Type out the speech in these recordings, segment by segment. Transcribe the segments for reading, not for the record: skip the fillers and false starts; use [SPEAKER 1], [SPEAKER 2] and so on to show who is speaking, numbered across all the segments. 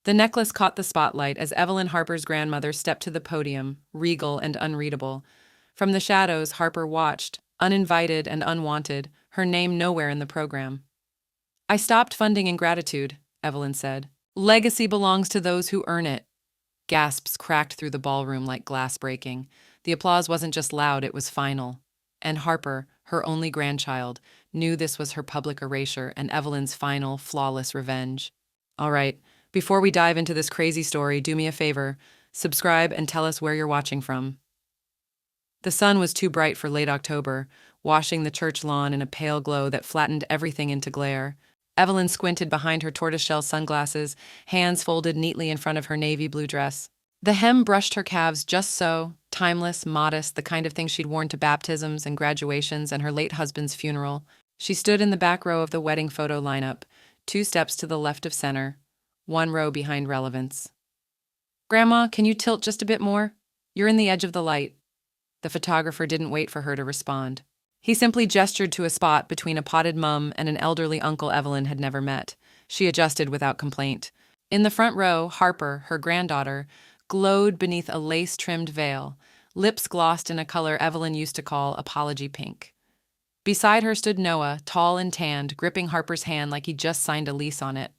[SPEAKER 1] The necklace caught the spotlight as Evelyn Harper's grandmother stepped to the podium, regal and unreadable. From the shadows, Harper watched, uninvited and unwanted, her name nowhere in the program. "I stopped funding in gratitude," Evelyn said. "Legacy belongs to those who earn it." Gasps cracked through the ballroom like glass breaking. The applause wasn't just loud, it was final. And Harper, her only grandchild, knew this was her public erasure and Evelyn's final, flawless revenge. All right, before we dive into this crazy story, do me a favor. Subscribe and tell us where you're watching from. The sun was too bright for late October, washing the church lawn in a pale glow that flattened everything into glare. Evelyn squinted behind her tortoiseshell sunglasses, hands folded neatly in front of her navy blue dress. The hem brushed her calves just so, timeless, modest, the kind of thing she'd worn to baptisms and graduations and her late husband's funeral. She stood in the back row of the wedding photo lineup, 2 steps to the left of center, 1 row behind relevance. "Grandma, can you tilt just a bit more? You're in the edge of the light." The photographer didn't wait for her to respond. He simply gestured to a spot between a potted mum and an elderly uncle Evelyn had never met. She adjusted without complaint. In the front row, Harper, her granddaughter, glowed beneath a lace-trimmed veil, lips glossed in a color Evelyn used to call apology pink. Beside her stood Noah, tall and tanned, gripping Harper's hand like he'd just signed a lease on it.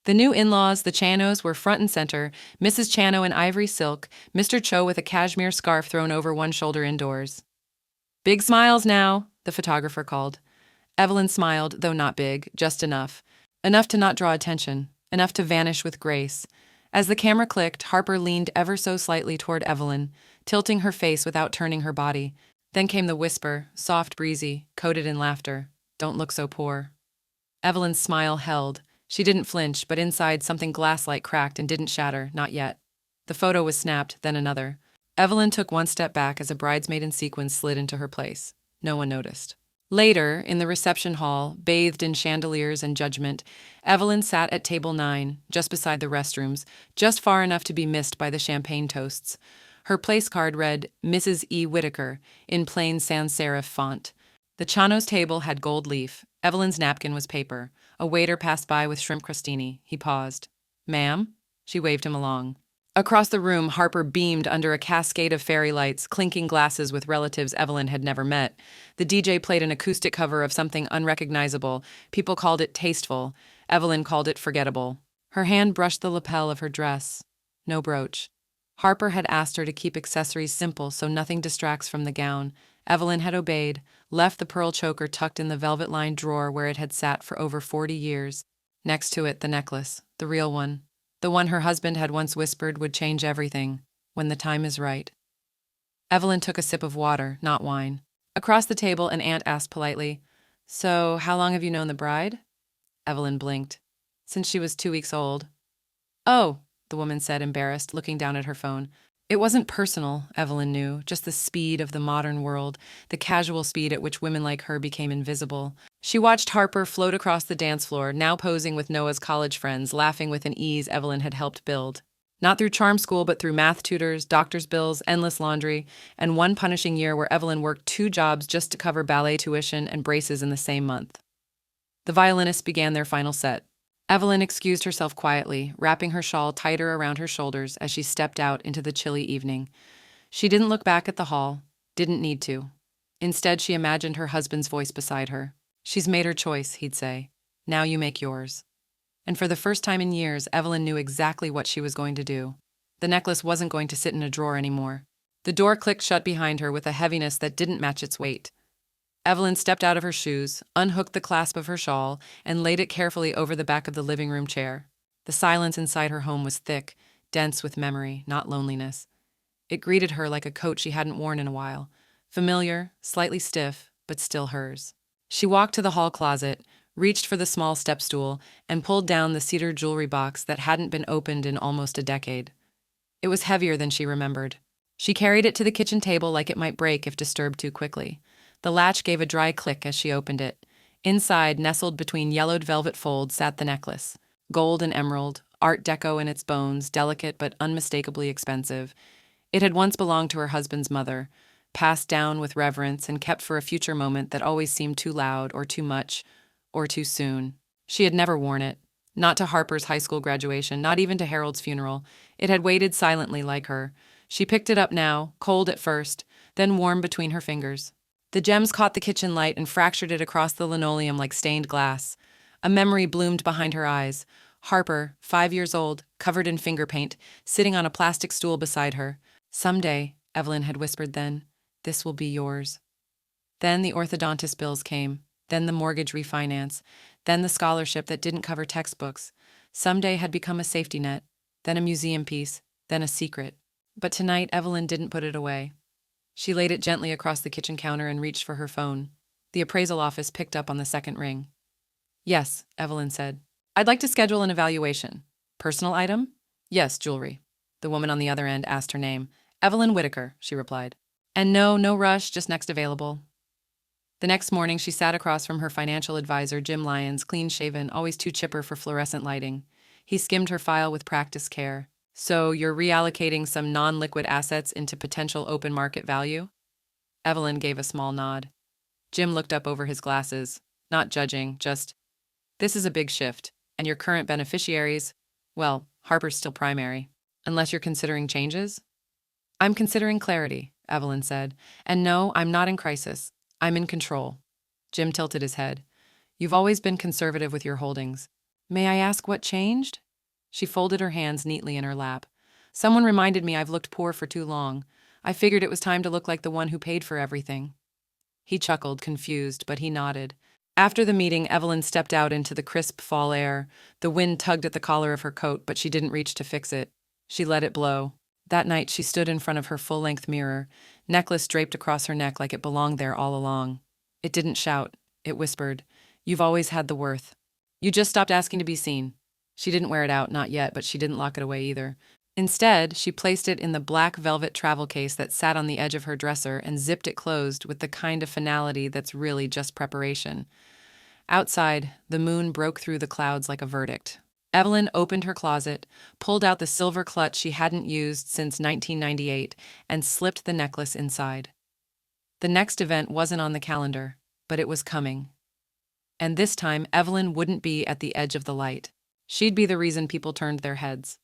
[SPEAKER 1] The new in-laws, the Chanos, were front and center, Mrs. Chano in ivory silk, Mr. Cho with a cashmere scarf thrown over one shoulder indoors. "Big smiles now," the photographer called. Evelyn smiled, though not big, just enough. Enough to not draw attention, enough to vanish with grace. As the camera clicked, Harper leaned ever so slightly toward Evelyn, tilting her face without turning her body. Then came the whisper, soft, breezy, coated in laughter. "Don't look so poor." Evelyn's smile held. She didn't flinch, but inside something glass-like cracked and didn't shatter, not yet. The photo was snapped, then another. Evelyn took 1 step back as a bridesmaid in sequins slid into her place. No one noticed. Later, in the reception hall, bathed in chandeliers and judgment, Evelyn sat at table 9, just beside the restrooms, just far enough to be missed by the champagne toasts. Her place card read, "Mrs. E. Whitaker," in plain sans serif font. The Chano's table had gold leaf. Evelyn's napkin was paper. A waiter passed by with shrimp crostini. He paused. "Ma'am?" She waved him along. Across the room, Harper beamed under a cascade of fairy lights, clinking glasses with relatives Evelyn had never met. The DJ played an acoustic cover of something unrecognizable. People called it tasteful. Evelyn called it forgettable. Her hand brushed the lapel of her dress. No brooch. Harper had asked her to keep accessories simple so nothing distracts from the gown. Evelyn had obeyed, left the pearl choker tucked in the velvet-lined drawer where it had sat for over 40 years. Next to it, the necklace, the real one. The one her husband had once whispered would change everything, when the time is right. Evelyn took a sip of water, not wine. Across the table, an aunt asked politely, "So, how long have you known the bride?" Evelyn blinked. "Since she was 2 weeks old." "Oh," the woman said, embarrassed, looking down at her phone. It wasn't personal, Evelyn knew, just the speed of the modern world, the casual speed at which women like her became invisible. She watched Harper float across the dance floor, now posing with Noah's college friends, laughing with an ease Evelyn had helped build. Not through charm school, but through math tutors, doctor's bills, endless laundry, and one punishing year where Evelyn worked 2 jobs just to cover ballet tuition and braces in the same month. The violinists began their final set. Evelyn excused herself quietly, wrapping her shawl tighter around her shoulders as she stepped out into the chilly evening. She didn't look back at the hall, didn't need to. Instead, she imagined her husband's voice beside her. "She's made her choice," he'd say. "Now you make yours." And for the first time in years, Evelyn knew exactly what she was going to do. The necklace wasn't going to sit in a drawer anymore. The door clicked shut behind her with a heaviness that didn't match its weight. Evelyn stepped out of her shoes, unhooked the clasp of her shawl, and laid it carefully over the back of the living room chair. The silence inside her home was thick, dense with memory, not loneliness. It greeted her like a coat she hadn't worn in a while. Familiar, slightly stiff, but still hers. She walked to the hall closet, reached for the small step stool, and pulled down the cedar jewelry box that hadn't been opened in almost a decade. It was heavier than she remembered. She carried it to the kitchen table like it might break if disturbed too quickly. The latch gave a dry click as she opened it. Inside, nestled between yellowed velvet folds, sat the necklace. Gold and emerald, Art Deco in its bones, delicate but unmistakably expensive. It had once belonged to her husband's mother, passed down with reverence and kept for a future moment that always seemed too loud or too much or too soon. She had never worn it. Not to Harper's high school graduation, not even to Harold's funeral. It had waited silently like her. She picked it up now, cold at first, then warm between her fingers. The gems caught the kitchen light and fractured it across the linoleum like stained glass. A memory bloomed behind her eyes. Harper, 5 years old, covered in finger paint, sitting on a plastic stool beside her. "Someday," Evelyn had whispered then, "this will be yours." Then the orthodontist bills came, then the mortgage refinance, then the scholarship that didn't cover textbooks. Someday had become a safety net, then a museum piece, then a secret. But tonight Evelyn didn't put it away. She laid it gently across the kitchen counter and reached for her phone. The appraisal office picked up on the second ring. "Yes," Evelyn said. "I'd like to schedule an evaluation." "Personal item?" "Yes, jewelry." The woman on the other end asked her name. "Evelyn Whitaker," she replied. "And no rush, just next available." The next morning, she sat across from her financial advisor, Jim Lyons, clean-shaven, always too chipper for fluorescent lighting. He skimmed her file with practiced care. "So you're reallocating some non-liquid assets into potential open market value?" Evelyn gave a small nod. Jim looked up over his glasses, not judging, just, "This is a big shift, and your current beneficiaries, well, Harper's still primary. Unless you're considering changes?" "I'm considering clarity," Evelyn said. "And no, I'm not in crisis. I'm in control." Jim tilted his head. "You've always been conservative with your holdings. May I ask what changed?" She folded her hands neatly in her lap. "Someone reminded me I've looked poor for too long. I figured it was time to look like the one who paid for everything." He chuckled, confused, but he nodded. After the meeting, Evelyn stepped out into the crisp fall air. The wind tugged at the collar of her coat, but she didn't reach to fix it. She let it blow. That night, she stood in front of her full-length mirror, necklace draped across her neck like it belonged there all along. It didn't shout. It whispered, "You've always had the worth. You just stopped asking to be seen." She didn't wear it out, not yet, but she didn't lock it away either. Instead, she placed it in the black velvet travel case that sat on the edge of her dresser and zipped it closed with the kind of finality that's really just preparation. Outside, the moon broke through the clouds like a verdict. Evelyn opened her closet, pulled out the silver clutch she hadn't used since 1998, and slipped the necklace inside. The next event wasn't on the calendar, but it was coming. And this time, Evelyn wouldn't be at the edge of the light. She'd be the reason people turned their heads.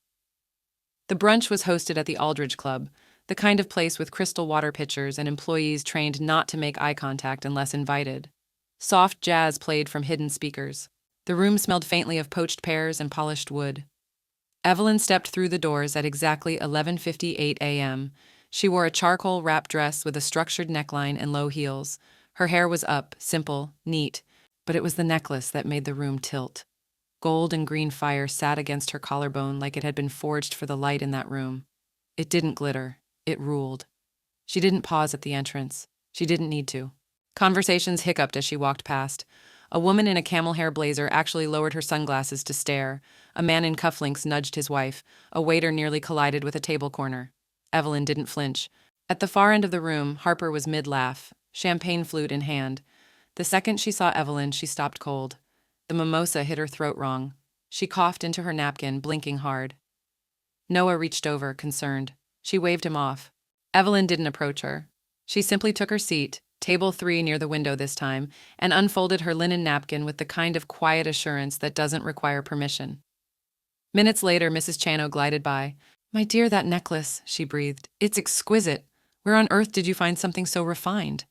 [SPEAKER 1] The brunch was hosted at the Aldridge Club, the kind of place with crystal water pitchers and employees trained not to make eye contact unless invited. Soft jazz played from hidden speakers. The room smelled faintly of poached pears and polished wood. Evelyn stepped through the doors at exactly 11:58 a.m. She wore a charcoal wrap dress with a structured neckline and low heels. Her hair was up, simple, neat, but it was the necklace that made the room tilt. Gold and green fire sat against her collarbone like it had been forged for the light in that room. It didn't glitter. It ruled. She didn't pause at the entrance. She didn't need to. Conversations hiccuped as she walked past. A woman in a camel hair blazer actually lowered her sunglasses to stare. A man in cufflinks nudged his wife. A waiter nearly collided with a table corner. Evelyn didn't flinch. At the far end of the room, Harper was mid-laugh, champagne flute in hand. The second she saw Evelyn, she stopped cold. The mimosa hit her throat wrong. She coughed into her napkin, blinking hard. Noah reached over, concerned. She waved him off. Evelyn didn't approach her. She simply took her seat, table 3 near the window this time, and unfolded her linen napkin with the kind of quiet assurance that doesn't require permission. Minutes later, Mrs. Chano glided by. "My dear, that necklace," she breathed. "It's exquisite. Where on earth did you find something so refined?"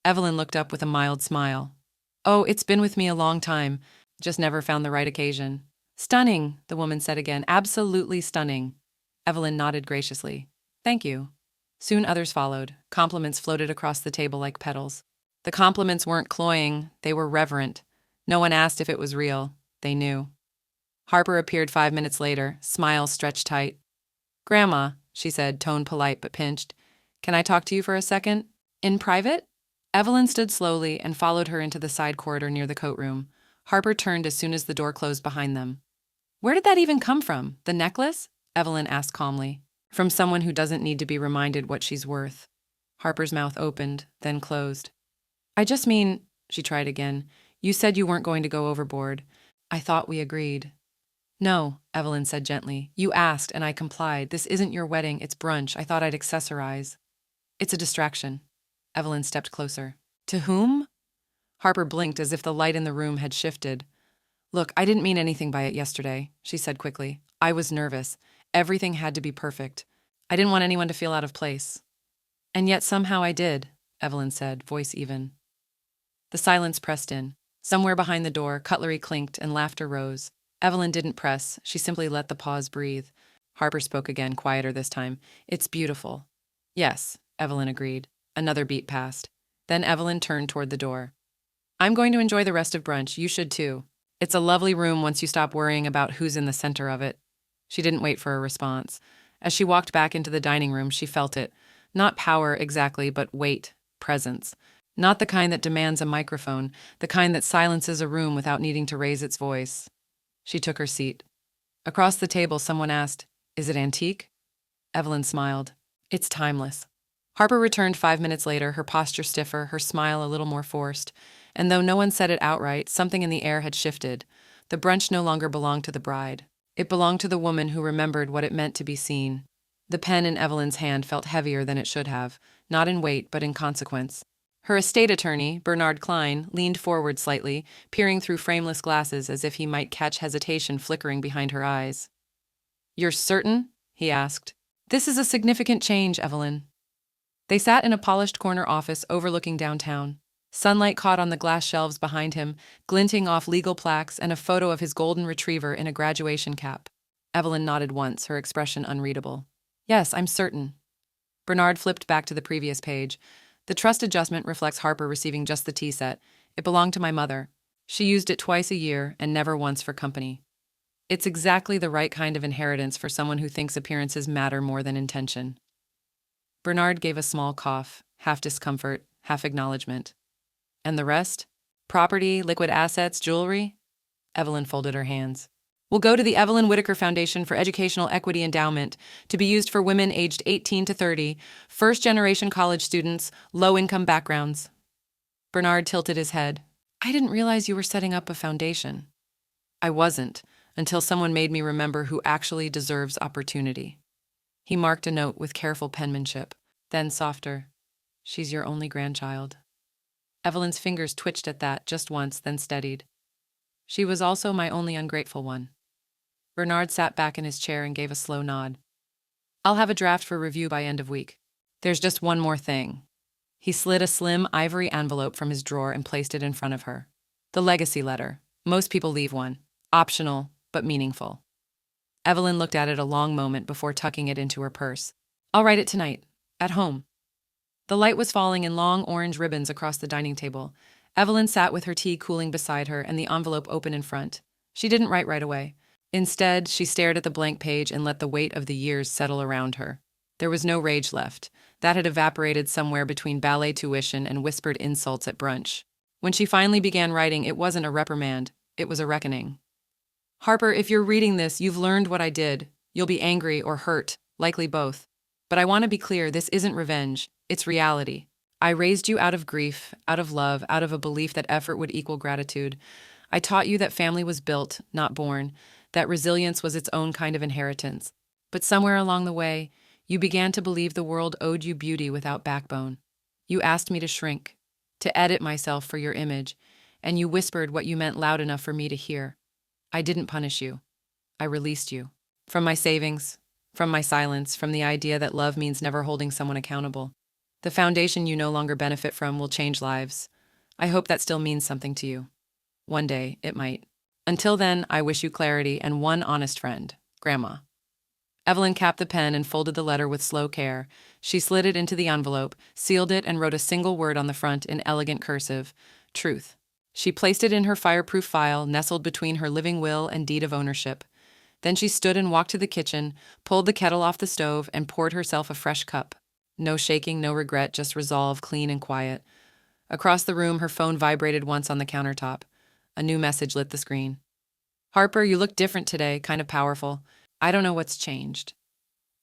[SPEAKER 1] Evelyn looked up with a mild smile. "Oh, it's been with me a long time. Just never found the right occasion." "Stunning," the woman said again. "Absolutely stunning." Evelyn nodded graciously. "Thank you." Soon others followed. Compliments floated across the table like petals. The compliments weren't cloying, they were reverent. No one asked if it was real. They knew. Harper appeared 5 minutes later, smile stretched tight. "Grandma," she said, tone polite but pinched. "Can I talk to you for a second? In private?" Evelyn stood slowly and followed her into the side corridor near the coat room. Harper turned as soon as the door closed behind them. "Where did that even come from? The necklace?" Evelyn asked calmly. "From someone who doesn't need to be reminded what she's worth." Harper's mouth opened, then closed. "I just mean," she tried again, "you said you weren't going to go overboard. I thought we agreed." "No," Evelyn said gently. "You asked, and I complied. This isn't your wedding, it's brunch. I thought I'd accessorize." "It's a distraction." Evelyn stepped closer. "To whom?" Harper blinked as if the light in the room had shifted. Look, I didn't mean anything by it yesterday, she said quickly. I was nervous. Everything had to be perfect. I didn't want anyone to feel out of place. And yet somehow I did, Evelyn said, voice even. The silence pressed in. Somewhere behind the door, cutlery clinked and laughter rose. Evelyn didn't press, she simply let the pause breathe. Harper spoke again, quieter this time. It's beautiful. Yes, Evelyn agreed. Another beat passed. Then Evelyn turned toward the door. I'm going to enjoy the rest of brunch. You should too. It's a lovely room once you stop worrying about who's in the center of it. She didn't wait for a response. As she walked back into the dining room, she felt it. Not power exactly, but weight, presence. Not the kind that demands a microphone, the kind that silences a room without needing to raise its voice. She took her seat. Across the table, someone asked, "Is it antique?" Evelyn smiled. "It's timeless." Harper returned 5 minutes later, her posture stiffer, her smile a little more forced. And though no one said it outright, something in the air had shifted. The brunch no longer belonged to the bride. It belonged to the woman who remembered what it meant to be seen. The pen in Evelyn's hand felt heavier than it should have, not in weight, but in consequence. Her estate attorney, Bernard Klein, leaned forward slightly, peering through frameless glasses as if he might catch hesitation flickering behind her eyes. "You're certain?" he asked. "This is a significant change, Evelyn." They sat in a polished corner office overlooking downtown. Sunlight caught on the glass shelves behind him, glinting off legal plaques and a photo of his golden retriever in a graduation cap. Evelyn nodded once, her expression unreadable. "Yes, I'm certain." Bernard flipped back to the previous page. "The trust adjustment reflects Harper receiving just the tea set. It belonged to my mother. She used it twice a year and never once for company. It's exactly the right kind of inheritance for someone who thinks appearances matter more than intention." Bernard gave a small cough, half discomfort, half acknowledgement. "And the rest? Property, liquid assets, jewelry?" Evelyn folded her hands. "Will go to the Evelyn Whitaker Foundation for Educational Equity Endowment, to be used for women aged 18 to 30, first-generation college students, low-income backgrounds." Bernard tilted his head. "I didn't realize you were setting up a foundation." "I wasn't, until someone made me remember who actually deserves opportunity." He marked a note with careful penmanship, then softer. "She's your only grandchild." Evelyn's fingers twitched at that just once, then steadied. "She was also my only ungrateful one." Bernard sat back in his chair and gave a slow nod. "I'll have a draft for review by end of week. There's just one more thing." He slid a slim ivory envelope from his drawer and placed it in front of her. "The legacy letter. Most people leave one. Optional, but meaningful." Evelyn looked at it a long moment before tucking it into her purse. "I'll write it tonight. At home." The light was falling in long orange ribbons across the dining table. Evelyn sat with her tea cooling beside her and the envelope open in front. She didn't write right away. Instead, she stared at the blank page and let the weight of the years settle around her. There was no rage left. That had evaporated somewhere between ballet tuition and whispered insults at brunch. When she finally began writing, it wasn't a reprimand. It was a reckoning. "Harper, if you're reading this, you've learned what I did. You'll be angry or hurt, likely both. But I want to be clear, this isn't revenge. It's reality. I raised you out of grief, out of love, out of a belief that effort would equal gratitude. I taught you that family was built, not born, that resilience was its own kind of inheritance. But somewhere along the way, you began to believe the world owed you beauty without backbone. You asked me to shrink, to edit myself for your image, and you whispered what you meant loud enough for me to hear. I didn't punish you. I released you. From my savings, from my silence, from the idea that love means never holding someone accountable. The foundation you no longer benefit from will change lives. I hope that still means something to you. One day, it might. Until then, I wish you clarity and one honest friend, Grandma." Evelyn capped the pen and folded the letter with slow care. She slid it into the envelope, sealed it, and wrote a single word on the front in elegant cursive: truth. She placed it in her fireproof file, nestled between her living will and deed of ownership. Then she stood and walked to the kitchen, pulled the kettle off the stove, and poured herself a fresh cup. No shaking, no regret, just resolve, clean and quiet. Across the room, her phone vibrated once on the countertop. A new message lit the screen. "Harper, you look different today, kind of powerful. I don't know what's changed."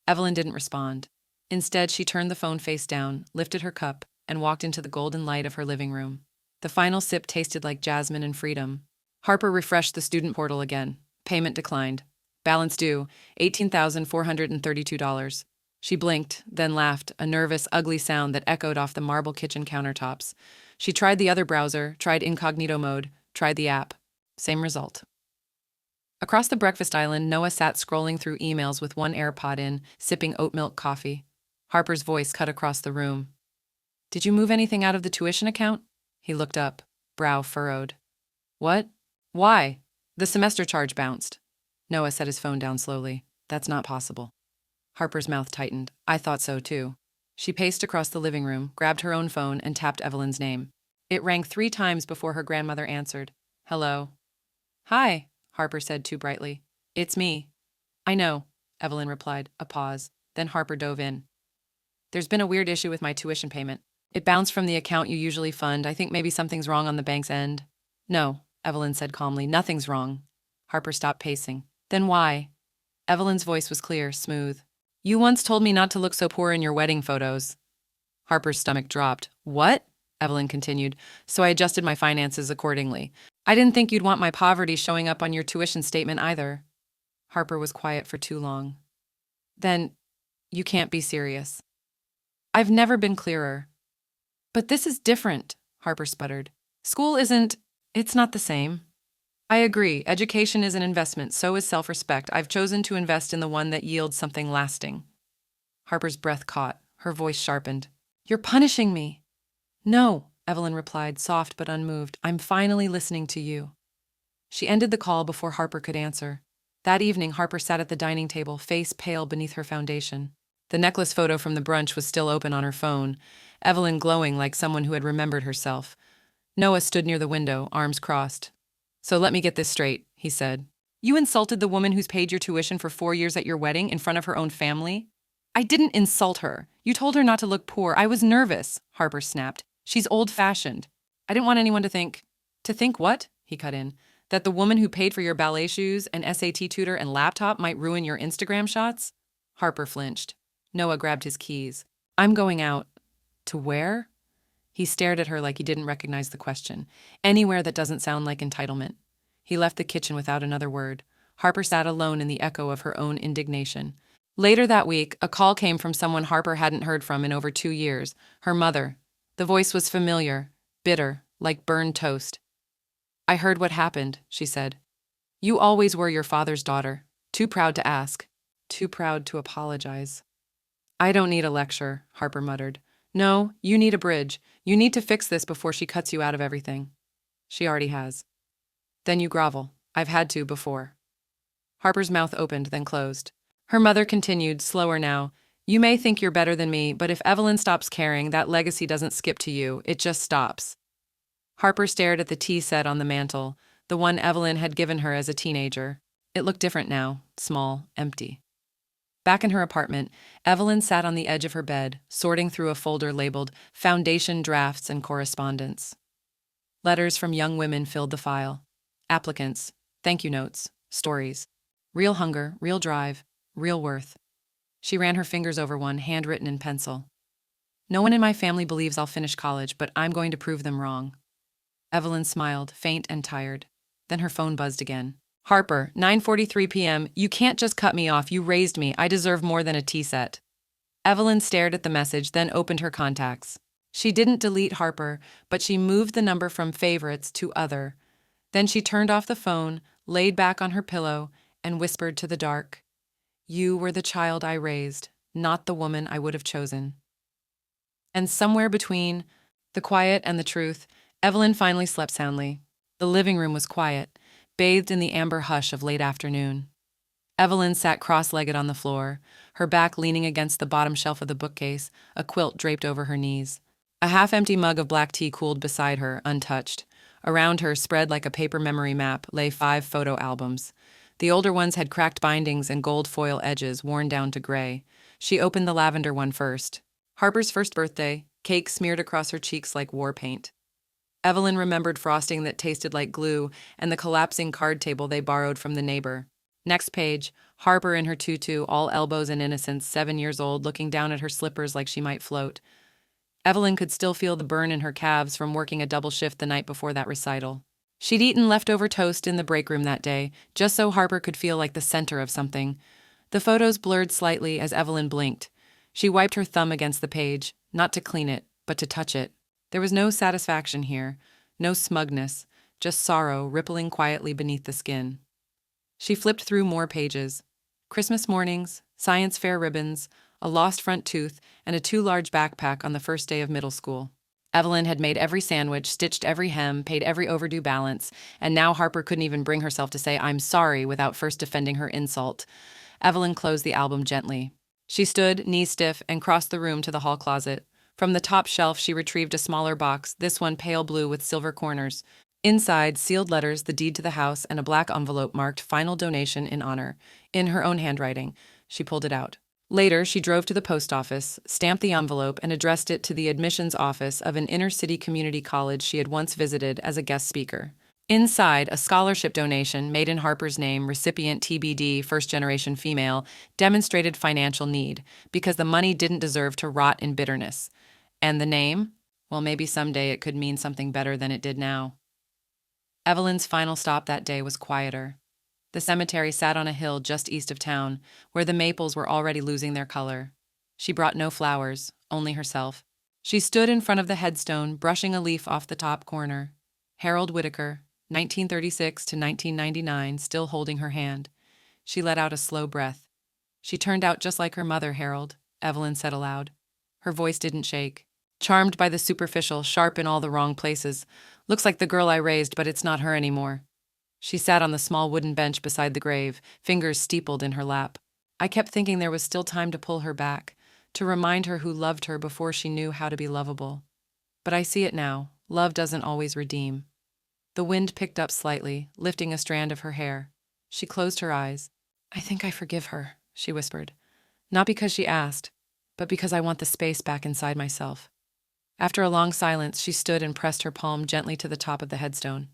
[SPEAKER 1] Evelyn didn't respond. Instead, she turned the phone face down, lifted her cup, and walked into the golden light of her living room. The final sip tasted like jasmine and freedom. Harper refreshed the student portal again. Payment declined. Balance due, $18,432. She blinked, then laughed, a nervous, ugly sound that echoed off the marble kitchen countertops. She tried the other browser, tried incognito mode, tried the app. Same result. Across the breakfast island, Noah sat scrolling through emails with one AirPod in, sipping oat milk coffee. Harper's voice cut across the room. Did you move anything out of the tuition account? He looked up, brow furrowed. What? Why? The semester charge bounced. Noah set his phone down slowly. That's not possible. Harper's mouth tightened. I thought so too. She paced across the living room, grabbed her own phone, and tapped Evelyn's name. It rang 3 times before her grandmother answered. Hello. Hi, Harper said too brightly. It's me. I know, Evelyn replied, a pause. Then Harper dove in. There's been a weird issue with my tuition payment. It bounced from the account you usually fund. I think maybe something's wrong on the bank's end. No, Evelyn said calmly. Nothing's wrong. Harper stopped pacing. Then why? Evelyn's voice was clear, smooth. You once told me not to look so poor in your wedding photos. Harper's stomach dropped. What? Evelyn continued. So I adjusted my finances accordingly. I didn't think you'd want my poverty showing up on your tuition statement either. Harper was quiet for too long. Then, you can't be serious. I've never been clearer. But this is different, Harper sputtered. School it's not the same. I agree, education is an investment, so is self-respect. I've chosen to invest in the one that yields something lasting. Harper's breath caught, her voice sharpened. You're punishing me. No, Evelyn replied, soft but unmoved. I'm finally listening to you. She ended the call before Harper could answer. That evening, Harper sat at the dining table, face pale beneath her foundation. The necklace photo from the brunch was still open on her phone, Evelyn glowing like someone who had remembered herself. Noah stood near the window, arms crossed. So let me get this straight, he said. You insulted the woman who's paid your tuition for 4 years at your wedding in front of her own family? I didn't insult her. You told her not to look poor. I was nervous, Harper snapped. She's old-fashioned. I didn't want anyone to think. To think what? He cut in. That the woman who paid for your ballet shoes and SAT tutor and laptop might ruin your Instagram shots? Harper flinched. Noah grabbed his keys. I'm going out. To where? He stared at her like he didn't recognize the question. Anywhere that doesn't sound like entitlement. He left the kitchen without another word. Harper sat alone in the echo of her own indignation. Later that week, a call came from someone Harper hadn't heard from in over 2 years. Her mother. The voice was familiar, bitter, like burned toast. I heard what happened, she said. You always were your father's daughter. Too proud to ask. Too proud to apologize. I don't need a lecture, Harper muttered. No, you need a bridge. You need to fix this before she cuts you out of everything. She already has. Then you grovel. I've had to before. Harper's mouth opened, then closed. Her mother continued, slower now. You may think you're better than me, but if Evelyn stops caring, that legacy doesn't skip to you. It just stops. Harper stared at the tea set on the mantel, the one Evelyn had given her as a teenager. It looked different now, small, empty. Back in her apartment, Evelyn sat on the edge of her bed, sorting through a folder labeled Foundation Drafts and Correspondence. Letters from young women filled the file. Applicants, thank you notes, stories. Real hunger, real drive, real worth. She ran her fingers over one, handwritten in pencil. No one in my family believes I'll finish college, but I'm going to prove them wrong. Evelyn smiled, faint and tired. Then her phone buzzed again. Harper, 9:43 p.m. You can't just cut me off. You raised me. I deserve more than a tea set. Evelyn stared at the message, then opened her contacts. She didn't delete Harper, but she moved the number from favorites to other. Then she turned off the phone, laid back on her pillow, and whispered to the dark. You were the child I raised, not the woman I would have chosen. And somewhere between the quiet and the truth, Evelyn finally slept soundly. The living room was quiet, bathed in the amber hush of late afternoon. Evelyn sat cross-legged on the floor, her back leaning against the bottom shelf of the bookcase, a quilt draped over her knees. A half-empty mug of black tea cooled beside her, untouched. Around her, spread like a paper memory map, lay 5 photo albums. The older ones had cracked bindings and gold foil edges worn down to gray. She opened the lavender one first. Harper's first birthday, cake smeared across her cheeks like war paint. Evelyn remembered frosting that tasted like glue and the collapsing card table they borrowed from the neighbor. Next page, Harper in her tutu, all elbows and innocence, 7 years old, looking down at her slippers like she might float. Evelyn could still feel the burn in her calves from working a double shift the night before that recital. She'd eaten leftover toast in the break room that day, just so Harper could feel like the center of something. The photos blurred slightly as Evelyn blinked. She wiped her thumb against the page, not to clean it, but to touch it. There was no satisfaction here, no smugness, just sorrow rippling quietly beneath the skin. She flipped through more pages. Christmas mornings, science fair ribbons, a lost front tooth, and a too large backpack on the first day of middle school. Evelyn had made every sandwich, stitched every hem, paid every overdue balance, and now Harper couldn't even bring herself to say, "I'm sorry," without first defending her insult. Evelyn closed the album gently. She stood, knees stiff, and crossed the room to the hall closet. From the top shelf, she retrieved a smaller box, this one pale blue with silver corners. Inside, sealed letters, the deed to the house, and a black envelope marked "Final Donation in Honor." In her own handwriting, she pulled it out. Later, she drove to the post office, stamped the envelope, and addressed it to the admissions office of an inner-city community college she had once visited as a guest speaker. Inside, a scholarship donation made in Harper's name, recipient TBD, first-generation female, demonstrated financial need because the money didn't deserve to rot in bitterness. And the name? Well, maybe someday it could mean something better than it did now. Evelyn's final stop that day was quieter. The cemetery sat on a hill just east of town, where the maples were already losing their color. She brought no flowers, only herself. She stood in front of the headstone, brushing a leaf off the top corner. Harold Whittaker, 1936 to 1999, still holding her hand. She let out a slow breath. "She turned out just like her mother, Harold," Evelyn said aloud. Her voice didn't shake. "Charmed by the superficial, sharp in all the wrong places. Looks like the girl I raised, but it's not her anymore." She sat on the small wooden bench beside the grave, fingers steepled in her lap. "I kept thinking there was still time to pull her back, to remind her who loved her before she knew how to be lovable. But I see it now. Love doesn't always redeem." The wind picked up slightly, lifting a strand of her hair. She closed her eyes. "I think I forgive her," she whispered. "Not because she asked, but because I want the space back inside myself." After a long silence, she stood and pressed her palm gently to the top of the headstone.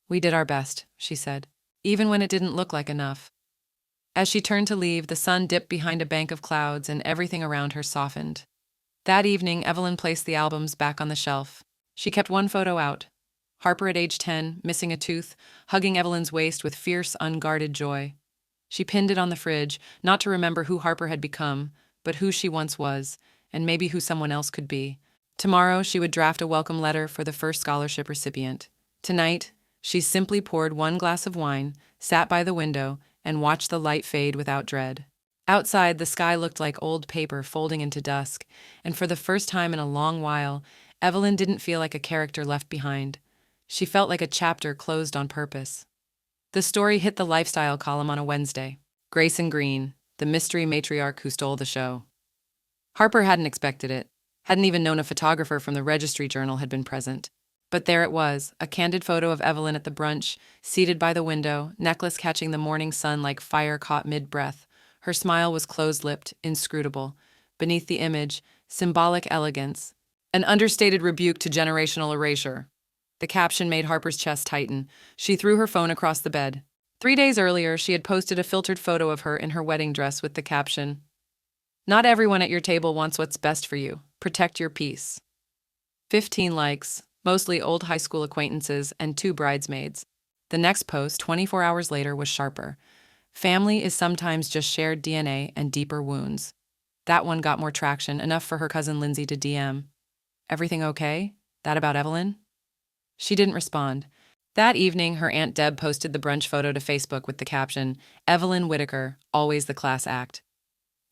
[SPEAKER 1] "We did our best," she said, "even when it didn't look like enough." As she turned to leave, the sun dipped behind a bank of clouds and everything around her softened. That evening, Evelyn placed the albums back on the shelf. She kept one photo out. Harper at age 10, missing a tooth, hugging Evelyn's waist with fierce, unguarded joy. She pinned it on the fridge, not to remember who Harper had become, but who she once was, and maybe who someone else could be. Tomorrow, she would draft a welcome letter for the first scholarship recipient. Tonight, she simply poured one glass of wine, sat by the window, and watched the light fade without dread. Outside, the sky looked like old paper folding into dusk, and for the first time in a long while, Evelyn didn't feel like a character left behind. She felt like a chapter closed on purpose. The story hit the lifestyle column on a Wednesday. Grayson Green, the mystery matriarch who stole the show. Harper hadn't expected it, hadn't even known a photographer from the Registry Journal had been present. But there it was, a candid photo of Evelyn at the brunch, seated by the window, necklace catching the morning sun like fire caught mid-breath. Her smile was closed-lipped, inscrutable. Beneath the image, symbolic elegance. An understated rebuke to generational erasure. The caption made Harper's chest tighten. She threw her phone across the bed. 3 days earlier, she had posted a filtered photo of her in her wedding dress with the caption, "Not everyone at your table wants what's best for you. Protect your peace." 15 likes, mostly old high school acquaintances and 2 bridesmaids. The next post, 24 hours later, was sharper. "Family is sometimes just shared DNA and deeper wounds." That one got more traction, enough for her cousin Lindsay to DM. "Everything okay? That about Evelyn?" She didn't respond. That evening, her Aunt Deb posted the brunch photo to Facebook with the caption, "Evelyn Whittaker, always the class act."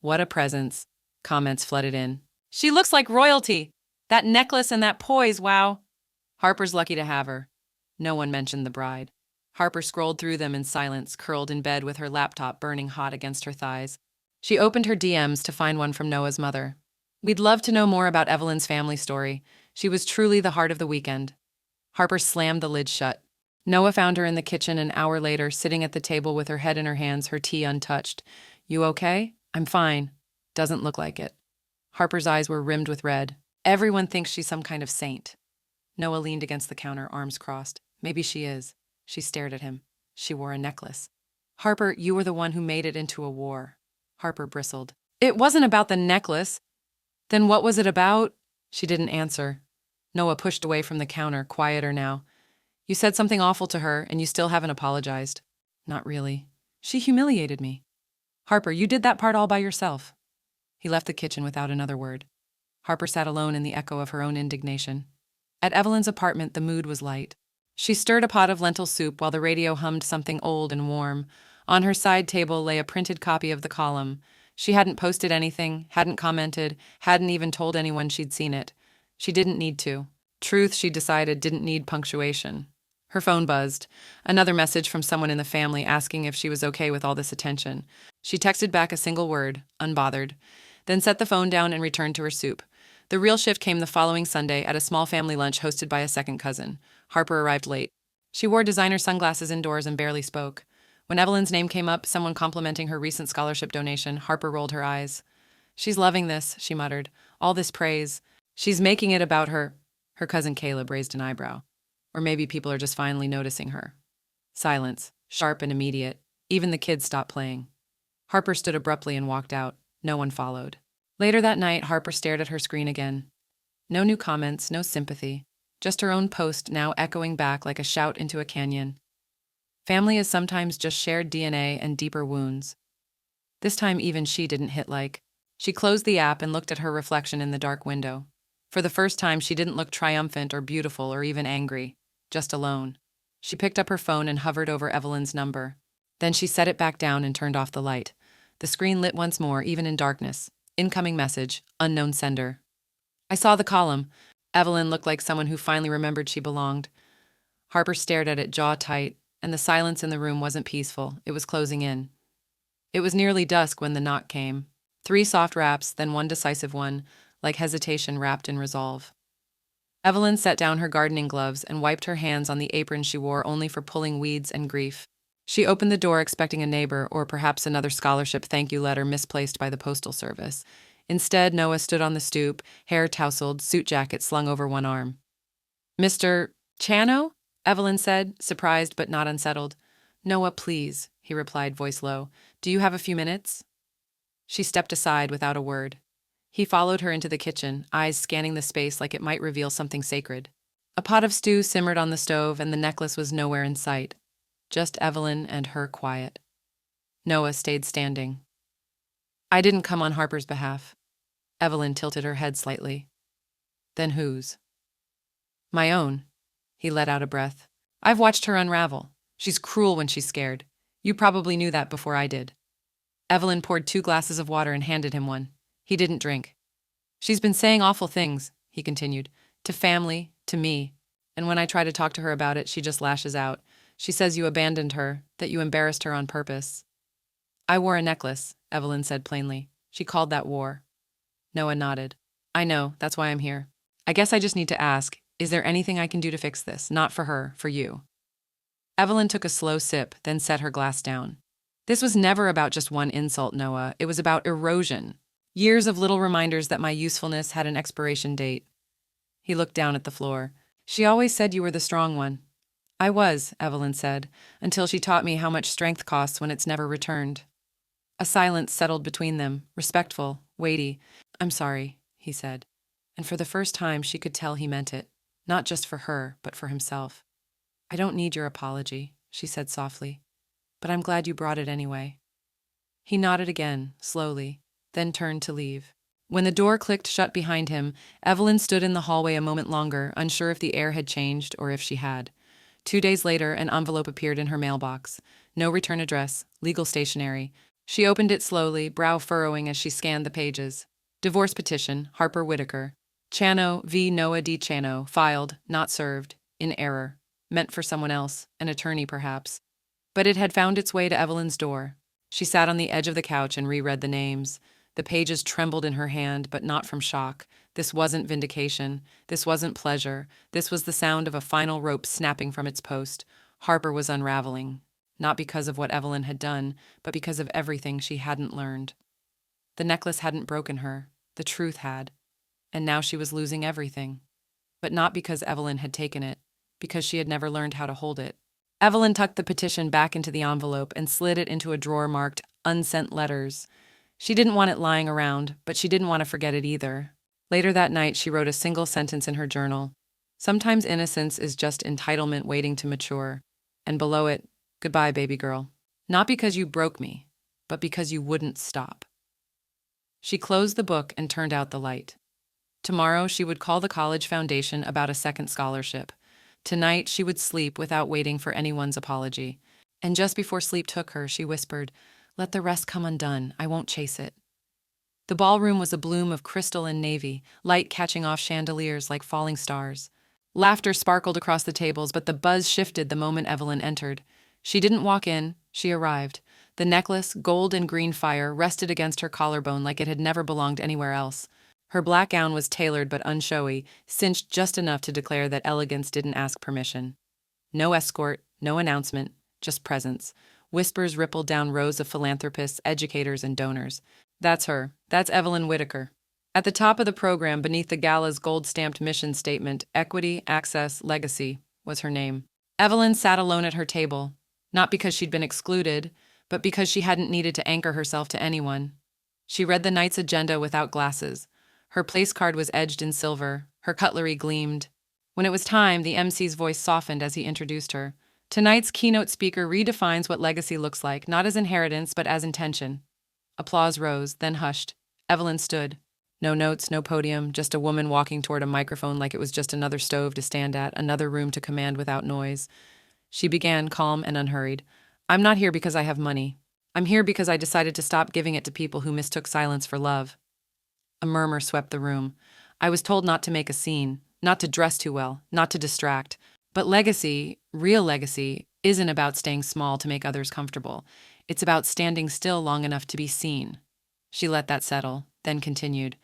[SPEAKER 1] "What a presence," comments flooded in. "She looks like royalty. That necklace and that poise, wow." Harper's lucky to have her. No one mentioned the bride. Harper scrolled through them in silence, curled in bed with her laptop burning hot against her thighs. She opened her DMs to find one from Noah's mother. "We'd love to know more about Evelyn's family story. She was truly the heart of the weekend." Harper slammed the lid shut. Noah found her in the kitchen an hour later, sitting at the table with her head in her hands, her tea untouched. "You okay?" "I'm fine." "Doesn't look like it." Harper's eyes were rimmed with red. "Everyone thinks she's some kind of saint." Noah leaned against the counter, arms crossed. "Maybe she is." She stared at him. "She wore a necklace." "Harper, you were the one who made it into a war." Harper bristled. "It wasn't about the necklace." "Then what was it about?" She didn't answer. Noah pushed away from the counter, quieter now. "You said something awful to her, and you still haven't apologized." "Not really. She humiliated me." "Harper, you did that part all by yourself." He left the kitchen without another word. Harper sat alone in the echo of her own indignation. At Evelyn's apartment, the mood was light. She stirred a pot of lentil soup while the radio hummed something old and warm. On her side table lay a printed copy of the column. She hadn't posted anything, hadn't commented, hadn't even told anyone she'd seen it. She didn't need to. Truth, she decided, didn't need punctuation. Her phone buzzed. Another message from someone in the family asking if she was okay with all this attention. She texted back a single word, unbothered, then set the phone down and returned to her soup. The real shift came the following Sunday at a small family lunch hosted by a second cousin. Harper arrived late. She wore designer sunglasses indoors and barely spoke. When Evelyn's name came up, someone complimenting her recent scholarship donation, Harper rolled her eyes. "She's loving this," she muttered. "All this praise. She's making it about her." Her cousin Caleb raised an eyebrow. Or maybe people are just finally noticing her. Silence, sharp and immediate. Even the kids stopped playing. Harper stood abruptly and walked out. No one followed. Later that night, Harper stared at her screen again. No new comments, no sympathy. Just her own post now echoing back like a shout into a canyon. Family is sometimes just shared DNA and deeper wounds. This time even she didn't hit like. She closed the app and looked at her reflection in the dark window. For the first time, she didn't look triumphant or beautiful or even angry, just alone. She picked up her phone and hovered over Evelyn's number. Then she set it back down and turned off the light. The screen lit once more, even in darkness. Incoming message, unknown sender. "I saw the column." Evelyn looked like someone who finally remembered she belonged. Harper stared at it, jaw tight, and the silence in the room wasn't peaceful. It was closing in. It was nearly dusk when the knock came. 3 soft raps, then one decisive one, like hesitation wrapped in resolve. Evelyn set down her gardening gloves and wiped her hands on the apron she wore only for pulling weeds and grief. She opened the door expecting a neighbor or perhaps another scholarship thank you letter misplaced by the postal service. Instead, Noah stood on the stoop, hair tousled, suit jacket slung over one arm. "Mr. Chano?" Evelyn said, surprised but not unsettled. "Noah, please," he replied, voice low. "Do you have a few minutes?" She stepped aside without a word. He followed her into the kitchen, eyes scanning the space like it might reveal something sacred. A pot of stew simmered on the stove, and the necklace was nowhere in sight. Just Evelyn and her quiet. Noah stayed standing. "I didn't come on Harper's behalf." Evelyn tilted her head slightly. "Then whose?" "My own." He let out a breath. "I've watched her unravel. She's cruel when she's scared. You probably knew that before I did." Evelyn poured 2 glasses of water and handed him one. He didn't drink. "She's been saying awful things," he continued, "to family, to me. And when I try to talk to her about it, she just lashes out. She says you abandoned her, that you embarrassed her on purpose." "I wore a necklace," Evelyn said plainly. "She called that war." Noah nodded. "I know, that's why I'm here. I guess I just need to ask, is there anything I can do to fix this? Not for her, for you." Evelyn took a slow sip, then set her glass down. "This was never about just one insult, Noah. It was about erosion. Years of little reminders that my usefulness had an expiration date." He looked down at the floor. "She always said you were the strong one." "I was," Evelyn said, "until she taught me how much strength costs when it's never returned." A silence settled between them, respectful, weighty. "I'm sorry," he said. And for the first time she could tell he meant it, not just for her, but for himself. "I don't need your apology," she said softly, "but I'm glad you brought it anyway." He nodded again, slowly, then turned to leave. When the door clicked shut behind him, Evelyn stood in the hallway a moment longer, unsure if the air had changed or if she had. 2 days later, an envelope appeared in her mailbox. No return address, legal stationery. She opened it slowly, brow furrowing as she scanned the pages. Divorce petition, Harper Whitaker. Chano v. Noah D. Chano, filed, not served, in error. Meant for someone else, an attorney perhaps. But it had found its way to Evelyn's door. She sat on the edge of the couch and reread the names. The pages trembled in her hand, but not from shock. This wasn't vindication. This wasn't pleasure. This was the sound of a final rope snapping from its post. Harper was unraveling. Not because of what Evelyn had done, but because of everything she hadn't learned. The necklace hadn't broken her. The truth had. And now she was losing everything. But not because Evelyn had taken it, because she had never learned how to hold it. Evelyn tucked the petition back into the envelope and slid it into a drawer marked unsent letters. She didn't want it lying around, but she didn't want to forget it either. Later that night, she wrote a single sentence in her journal. "Sometimes innocence is just entitlement waiting to mature." And below it, "Goodbye, baby girl. Not because you broke me, but because you wouldn't stop." She closed the book and turned out the light. Tomorrow, she would call the college foundation about a second scholarship. Tonight, she would sleep without waiting for anyone's apology. And just before sleep took her, she whispered, "Let the rest come undone. I won't chase it." The ballroom was a bloom of crystal and navy, light catching off chandeliers like falling stars. Laughter sparkled across the tables, but the buzz shifted the moment Evelyn entered. She didn't walk in, she arrived. The necklace, gold and green fire, rested against her collarbone like it had never belonged anywhere else. Her black gown was tailored but unshowy, cinched just enough to declare that elegance didn't ask permission. No escort, no announcement, just presence. Whispers rippled down rows of philanthropists, educators, and donors. That's her. That's Evelyn Whitaker. At the top of the program, beneath the gala's gold-stamped mission statement, Equity, Access, Legacy, was her name. Evelyn sat alone at her table, not because she'd been excluded, but because she hadn't needed to anchor herself to anyone. She read the night's agenda without glasses. Her place card was edged in silver. Her cutlery gleamed. When it was time, the MC's voice softened as he introduced her. Tonight's keynote speaker redefines what legacy looks like, not as inheritance, but as intention. Applause rose, then hushed. Evelyn stood. No notes, no podium, just a woman walking toward a microphone like it was just another stove to stand at, another room to command without noise. She began, calm and unhurried. I'm not here because I have money. I'm here because I decided to stop giving it to people who mistook silence for love. A murmur swept the room. I was told not to make a scene, not to dress too well, not to distract. But legacy, real legacy, isn't about staying small to make others comfortable. It's about standing still long enough to be seen. She let that settle, then continued.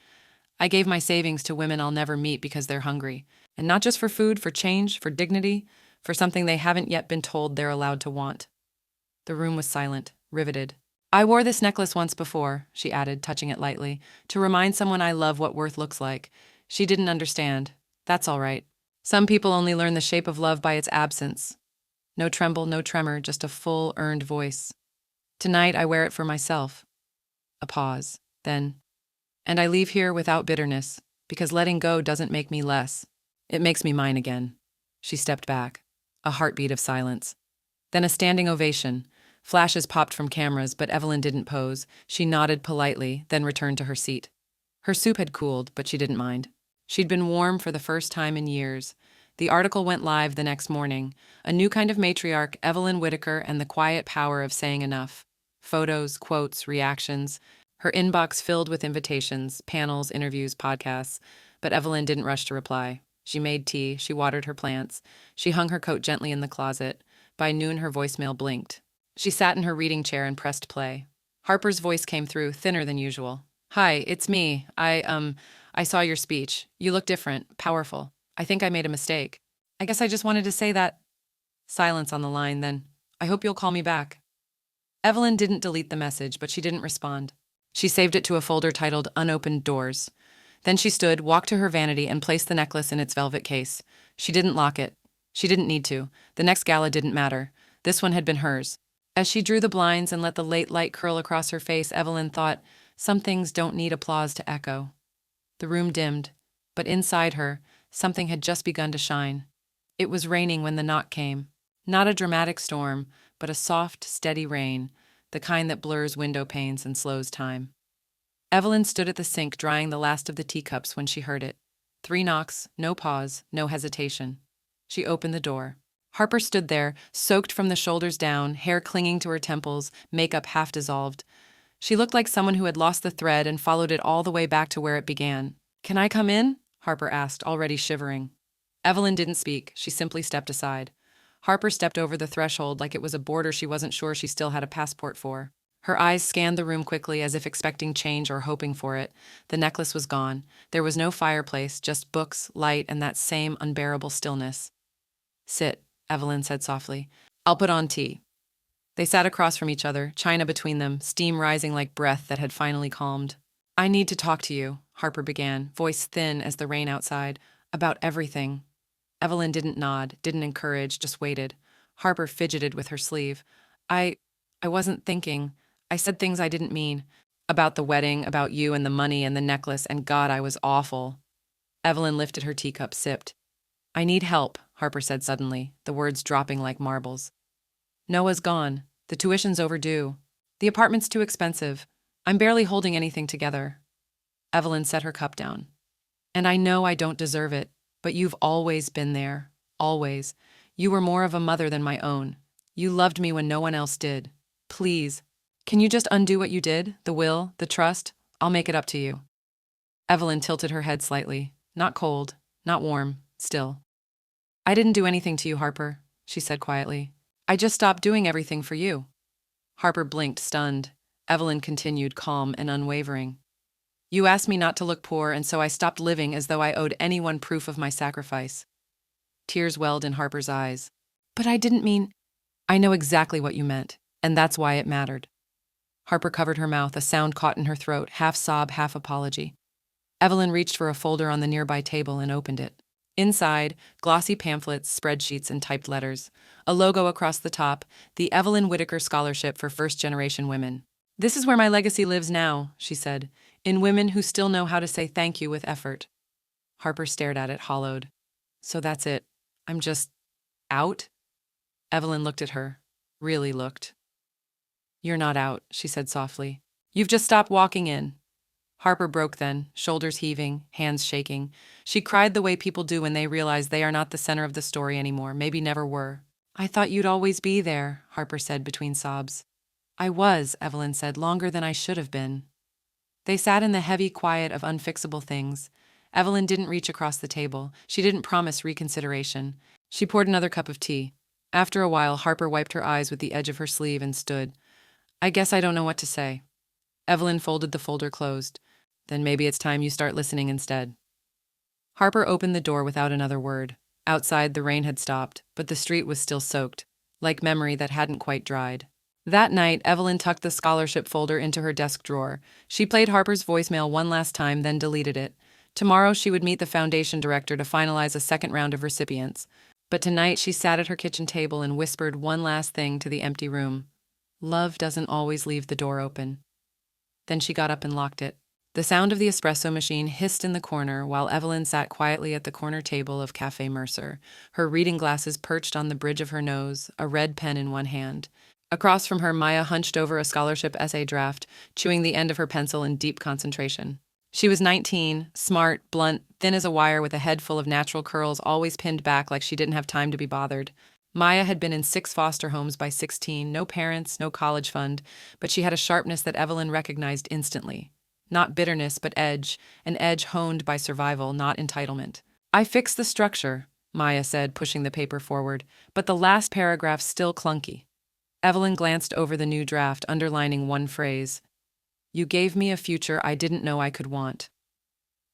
[SPEAKER 1] I gave my savings to women I'll never meet because they're hungry. And not just for food, for change, for dignity, for something they haven't yet been told they're allowed to want. The room was silent, riveted. I wore this necklace once before, she added, touching it lightly, to remind someone I love what worth looks like. She didn't understand. That's all right. Some people only learn the shape of love by its absence. No tremble, no tremor, just a full, earned voice. Tonight I wear it for myself. A pause. Then, and I leave here without bitterness, because letting go doesn't make me less. It makes me mine again. She stepped back. A heartbeat of silence. Then a standing ovation. Flashes popped from cameras, but Evelyn didn't pose. She nodded politely, then returned to her seat. Her soup had cooled, but she didn't mind. She'd been warm for the first time in years. The article went live the next morning. A new kind of matriarch, Evelyn Whitaker, and the quiet power of saying enough. Photos, quotes, reactions. Her inbox filled with invitations, panels, interviews, podcasts. But Evelyn didn't rush to reply. She made tea, she watered her plants. She hung her coat gently in the closet. By noon, her voicemail blinked. She sat in her reading chair and pressed play. Harper's voice came through, thinner than usual. Hi, it's me. I saw your speech. You look different, powerful. I think I made a mistake. I guess I just wanted to say that. Silence on the line, then. I hope you'll call me back. Evelyn didn't delete the message, but she didn't respond. She saved it to a folder titled Unopened Doors. Then she stood, walked to her vanity, and placed the necklace in its velvet case. She didn't lock it. She didn't need to. The next gala didn't matter. This one had been hers. As she drew the blinds and let the late light curl across her face, Evelyn thought, some things don't need applause to echo. The room dimmed, but inside her, something had just begun to shine. It was raining when the knock came. Not a dramatic storm, but a soft, steady rain, the kind that blurs window panes and slows time. Evelyn stood at the sink drying the last of the teacups when she heard it. 3 knocks, no pause, no hesitation. She opened the door. Harper stood there, soaked from the shoulders down, hair clinging to her temples, makeup half dissolved. She looked like someone who had lost the thread and followed it all the way back to where it began. Can I come in? Harper asked, already shivering. Evelyn didn't speak. She simply stepped aside. Harper stepped over the threshold like it was a border she wasn't sure she still had a passport for. Her eyes scanned the room quickly as if expecting change or hoping for it. The necklace was gone. There was no fireplace, just books, light, and that same unbearable stillness. Sit, Evelyn said softly. I'll put on tea. They sat across from each other, china between them, steam rising like breath that had finally calmed. I need to talk to you, Harper began, voice thin as the rain outside, about everything. Evelyn didn't nod, didn't encourage, just waited. Harper fidgeted with her sleeve. I wasn't thinking. I said things I didn't mean. About the wedding, about you and the money and the necklace, and God, I was awful. Evelyn lifted her teacup, sipped. I need help, Harper said suddenly, the words dropping like marbles. Noah's gone. The tuition's overdue. The apartment's too expensive. I'm barely holding anything together. Evelyn set her cup down. And I know I don't deserve it, but you've always been there. Always. You were more of a mother than my own. You loved me when no one else did. Please. Can you just undo what you did? The will, the trust? I'll make it up to you. Evelyn tilted her head slightly. Not cold, not warm, still. I didn't do anything to you, Harper, she said quietly. I just stopped doing everything for you. Harper blinked, stunned. Evelyn continued, calm and unwavering. You asked me not to look poor, and so I stopped living as though I owed anyone proof of my sacrifice. Tears welled in Harper's eyes. But I didn't mean... I know exactly what you meant, and that's why it mattered. Harper covered her mouth, a sound caught in her throat, half sob, half apology. Evelyn reached for a folder on the nearby table and opened it. Inside, glossy pamphlets, spreadsheets, and typed letters. A logo across the top, the Evelyn Whitaker Scholarship for First-Generation Women. This is where my legacy lives now, she said, in women who still know how to say thank you with effort. Harper stared at it, hollowed. So that's it. I'm just... out? Evelyn looked at her. Really looked. You're not out, she said softly. You've just stopped walking in. Harper broke then, shoulders heaving, hands shaking. She cried the way people do when they realize they are not the center of the story anymore, maybe never were. I thought you'd always be there, Harper said between sobs. I was, Evelyn said, longer than I should have been. They sat in the heavy quiet of unfixable things. Evelyn didn't reach across the table. She didn't promise reconsideration. She poured another cup of tea. After a while, Harper wiped her eyes with the edge of her sleeve and stood. I guess I don't know what to say. Evelyn folded the folder closed. Then maybe it's time you start listening instead. Harper opened the door without another word. Outside, the rain had stopped, but the street was still soaked, like memory that hadn't quite dried. That night, Evelyn tucked the scholarship folder into her desk drawer. She played Harper's voicemail one last time, then deleted it. Tomorrow, she would meet the foundation director to finalize a second round of recipients. But tonight, she sat at her kitchen table and whispered one last thing to the empty room. Love doesn't always leave the door open. Then she got up and locked it. The sound of the espresso machine hissed in the corner while Evelyn sat quietly at the corner table of Café Mercer, her reading glasses perched on the bridge of her nose, a red pen in one hand. Across from her, Maya hunched over a scholarship essay draft, chewing the end of her pencil in deep concentration. She was 19, smart, blunt, thin as a wire with a head full of natural curls always pinned back like she didn't have time to be bothered. Maya had been in 6 foster homes by 16, no parents, no college fund, but she had a sharpness that Evelyn recognized instantly. Not bitterness, but edge, an edge honed by survival, not entitlement. I fixed the structure, Maya said, pushing the paper forward, but the last paragraph's still clunky. Evelyn glanced over the new draft, underlining one phrase. You gave me a future I didn't know I could want.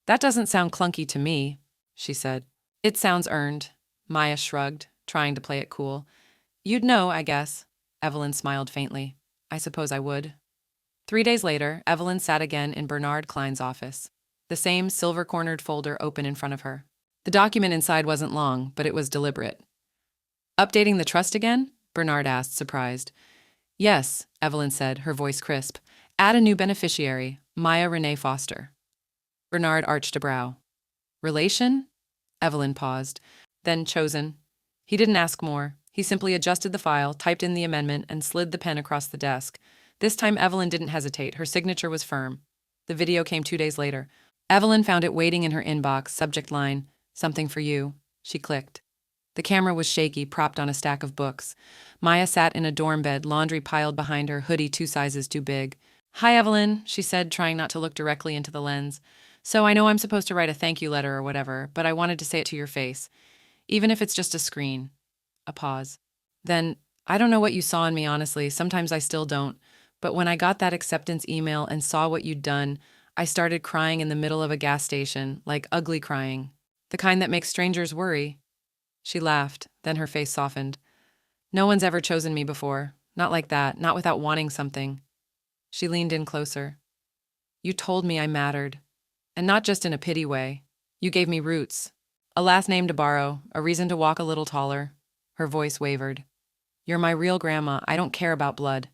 [SPEAKER 1] That doesn't sound clunky to me, she said. It sounds earned, Maya shrugged, trying to play it cool. You'd know, I guess. Evelyn smiled faintly. I suppose I would. 3 days later, Evelyn sat again in Bernard Klein's office. The same silver-cornered folder open in front of her. The document inside wasn't long, but it was deliberate. Updating the trust again? Bernard asked, surprised. Yes, Evelyn said, her voice crisp. Add a new beneficiary, Maya Renee Foster. Bernard arched a brow. Relation? Evelyn paused, then chosen. He didn't ask more. He simply adjusted the file, typed in the amendment, and slid the pen across the desk. This time Evelyn didn't hesitate. Her signature was firm. The video came 2 days later. Evelyn found it waiting in her inbox, subject line, something for you. She clicked. The camera was shaky, propped on a stack of books. Maya sat in a dorm bed, laundry piled behind her, hoodie 2 sizes too big. Hi, Evelyn, she said, trying not to look directly into the lens. So I know I'm supposed to write a thank you letter or whatever, but I wanted to say it to your face. Even if it's just a screen. A pause. Then, I don't know what you saw in me, honestly. Sometimes I still don't. But when I got that acceptance email and saw what you'd done, I started crying in the middle of a gas station, like ugly crying. The kind that makes strangers worry. She laughed, then her face softened. No one's ever chosen me before. Not like that, not without wanting something. She leaned in closer. You told me I mattered. And not just in a pity way. You gave me roots. A last name to borrow, a reason to walk a little taller. Her voice wavered. You're my real grandma. I don't care about blood.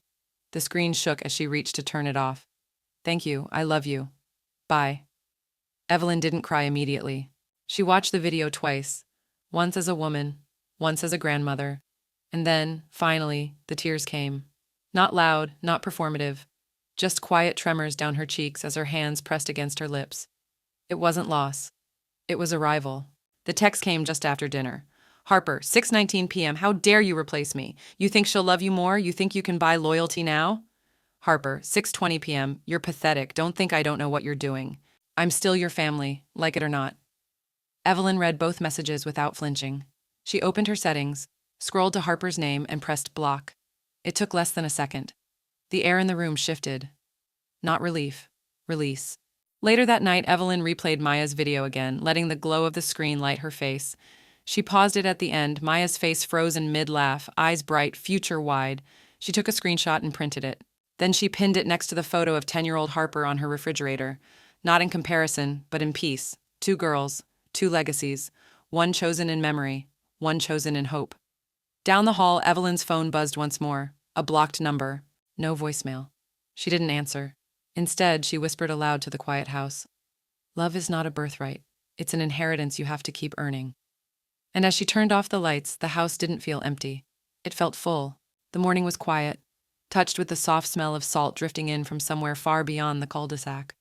[SPEAKER 1] The screen shook as she reached to turn it off. Thank you. I love you. Bye. Evelyn didn't cry immediately. She watched the video twice. Once as a woman, once as a grandmother. And then, finally, the tears came. Not loud, not performative. Just quiet tremors down her cheeks as her hands pressed against her lips. It wasn't loss. It was arrival. The text came just after dinner. Harper, 6:19 p.m. How dare you replace me? You think she'll love you more? You think you can buy loyalty now? Harper, 6:20 p.m. You're pathetic. Don't think I don't know what you're doing. I'm still your family, like it or not. Evelyn read both messages without flinching. She opened her settings, scrolled to Harper's name, and pressed block. It took less than a second. The air in the room shifted. Not relief, release. Later that night, Evelyn replayed Maya's video again, letting the glow of the screen light her face. She paused it at the end, Maya's face frozen mid-laugh, eyes bright, future wide. She took a screenshot and printed it. Then she pinned it next to the photo of 10-year-old Harper on her refrigerator. Not in comparison, but in peace. 2 girls, 2 legacies. One chosen in memory, one chosen in hope. Down the hall, Evelyn's phone buzzed once more. A blocked number. No voicemail. She didn't answer. Instead, she whispered aloud to the quiet house. Love is not a birthright. It's an inheritance you have to keep earning. And as she turned off the lights, the house didn't feel empty. It felt full. The morning was quiet, touched with the soft smell of salt drifting in from somewhere far beyond the cul-de-sac.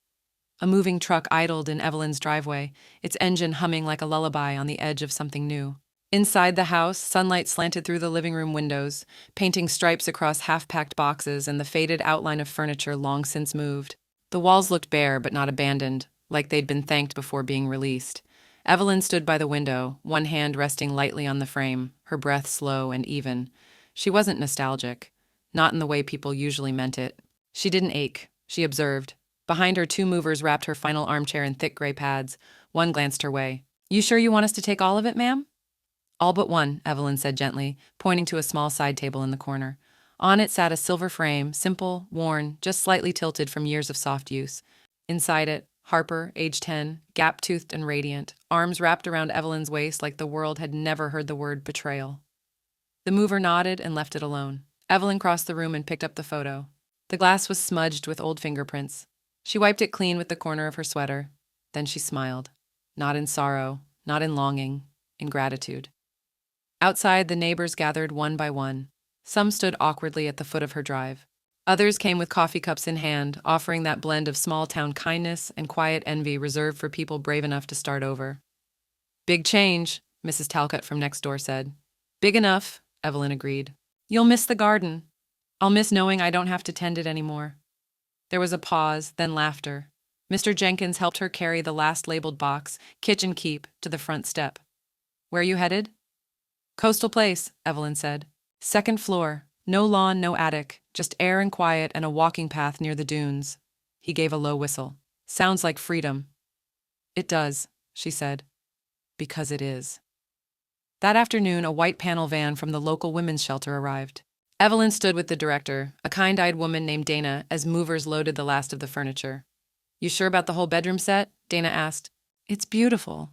[SPEAKER 1] A moving truck idled in Evelyn's driveway, its engine humming like a lullaby on the edge of something new. Inside the house, sunlight slanted through the living room windows, painting stripes across half-packed boxes and the faded outline of furniture long since moved. The walls looked bare but not abandoned, like they'd been thanked before being released. Evelyn stood by the window, one hand resting lightly on the frame, her breath slow and even. She wasn't nostalgic, not in the way people usually meant it. She didn't ache, she observed. Behind her, 2 movers wrapped her final armchair in thick gray pads. One glanced her way. You sure you want us to take all of it, ma'am? All but one, Evelyn said gently, pointing to a small side table in the corner. On it sat a silver frame, simple, worn, just slightly tilted from years of soft use. Inside it, Harper, age 10, gap-toothed and radiant, arms wrapped around Evelyn's waist like the world had never heard the word betrayal. The mover nodded and left it alone. Evelyn crossed the room and picked up the photo. The glass was smudged with old fingerprints. She wiped it clean with the corner of her sweater. Then she smiled. Not in sorrow, not in longing, in gratitude. Outside, the neighbors gathered one by one. Some stood awkwardly at the foot of her drive. Others came with coffee cups in hand, offering that blend of small-town kindness and quiet envy reserved for people brave enough to start over. Big change, Mrs. Talcott from next door said. Big enough, Evelyn agreed. You'll miss the garden. I'll miss knowing I don't have to tend it anymore. There was a pause, then laughter. Mr. Jenkins helped her carry the last labeled box, Kitchen Keep, to the front step. Where are you headed? Coastal Place, Evelyn said. 2nd floor. No lawn, no attic. Just air and quiet and a walking path near the dunes. He gave a low whistle. Sounds like freedom. It does, she said. Because it is. That afternoon, a white panel van from the local women's shelter arrived. Evelyn stood with the director, a kind-eyed woman named Dana, as movers loaded the last of the furniture. You sure about the whole bedroom set? Dana asked. It's beautiful.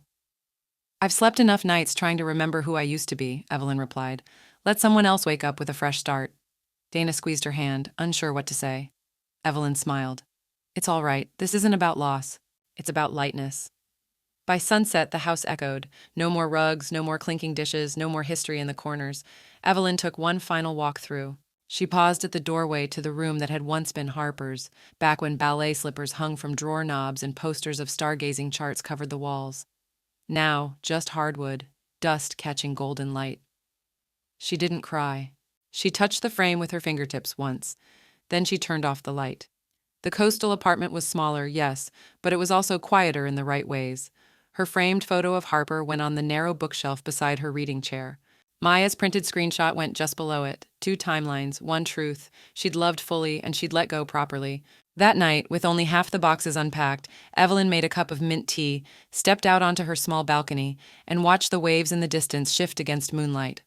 [SPEAKER 1] I've slept enough nights trying to remember who I used to be, Evelyn replied. Let someone else wake up with a fresh start. Dana squeezed her hand, unsure what to say. Evelyn smiled. It's all right. This isn't about loss. It's about lightness. By sunset, the house echoed. No more rugs, no more clinking dishes, no more history in the corners. Evelyn took one final walk through. She paused at the doorway to the room that had once been Harper's, back when ballet slippers hung from drawer knobs and posters of stargazing charts covered the walls. Now, just hardwood, dust catching golden light. She didn't cry. She touched the frame with her fingertips once. Then she turned off the light. The coastal apartment was smaller, yes, but it was also quieter in the right ways. Her framed photo of Harper went on the narrow bookshelf beside her reading chair. Maya's printed screenshot went just below it. 2 timelines, 1 truth. She'd loved fully and she'd let go properly. That night, with only half the boxes unpacked, Evelyn made a cup of mint tea, stepped out onto her small balcony, and watched the waves in the distance shift against moonlight.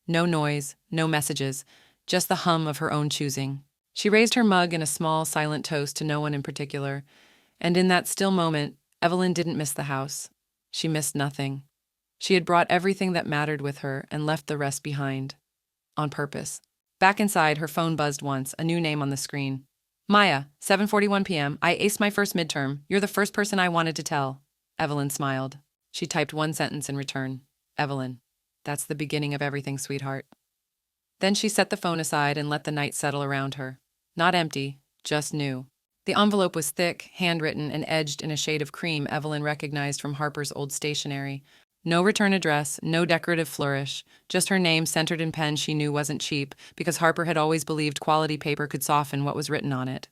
[SPEAKER 1] No noise, no messages, just the hum of her own choosing. She raised her mug in a small, silent toast to no one in particular, and in that still moment, Evelyn didn't miss the house. She missed nothing. She had brought everything that mattered with her and left the rest behind. On purpose. Back inside, her phone buzzed once, a new name on the screen. Maya, 7:41 p.m. I aced my first midterm. You're the first person I wanted to tell. Evelyn smiled. She typed 1 sentence in return. Evelyn. That's the beginning of everything, sweetheart. Then she set the phone aside and let the night settle around her. Not empty, just new. The envelope was thick, handwritten, and edged in a shade of cream Evelyn recognized from Harper's old stationery. No return address, no decorative flourish, just her name centered in pen she knew wasn't cheap because Harper had always believed quality paper could soften what was written on it.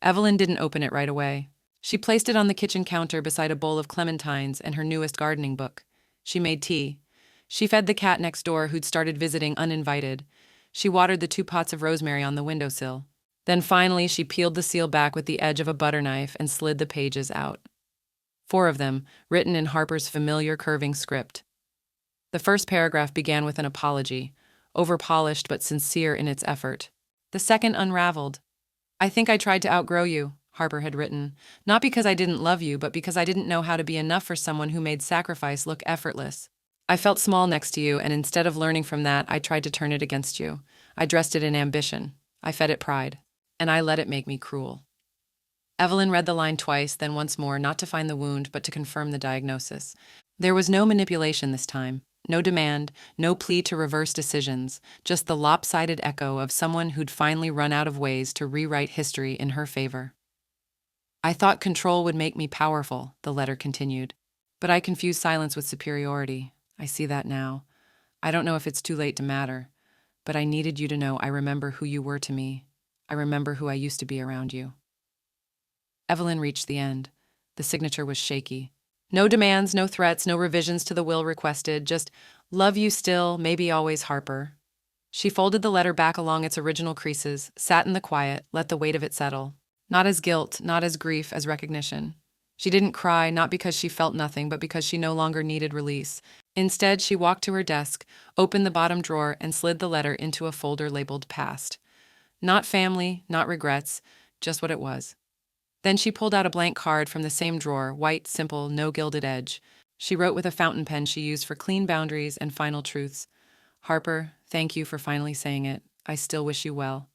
[SPEAKER 1] Evelyn didn't open it right away. She placed it on the kitchen counter beside a bowl of clementines and her newest gardening book. She made tea. She fed the cat next door who'd started visiting uninvited. She watered the 2 pots of rosemary on the windowsill. Then finally she peeled the seal back with the edge of a butter knife and slid the pages out. 4 of them, written in Harper's familiar curving script. The first paragraph began with an apology, overpolished but sincere in its effort. The second unraveled. "I think I tried to outgrow you," Harper had written, "not because I didn't love you, but because I didn't know how to be enough for someone who made sacrifice look effortless. I felt small next to you, and instead of learning from that, I tried to turn it against you. I dressed it in ambition. I fed it pride. And I let it make me cruel." Evelyn read the line twice, then once more, not to find the wound, but to confirm the diagnosis. There was no manipulation this time, no demand, no plea to reverse decisions, just the lopsided echo of someone who'd finally run out of ways to rewrite history in her favor. "I thought control would make me powerful," the letter continued. "But I confused silence with superiority. I see that now. I don't know if it's too late to matter, but I needed you to know I remember who you were to me. I remember who I used to be around you." Evelyn reached the end. The signature was shaky. No demands, no threats, no revisions to the will requested, just, "Love you still, maybe always, Harper." She folded the letter back along its original creases, sat in the quiet, let the weight of it settle. Not as guilt, not as grief, as recognition. She didn't cry, not because she felt nothing, but because she no longer needed release. Instead, she walked to her desk, opened the bottom drawer, and slid the letter into a folder labeled Past. Not family, not regrets, just what it was. Then she pulled out a blank card from the same drawer, white, simple, no gilded edge. She wrote with a fountain pen she used for clean boundaries and final truths. "Harper, thank you for finally saying it. I still wish you well.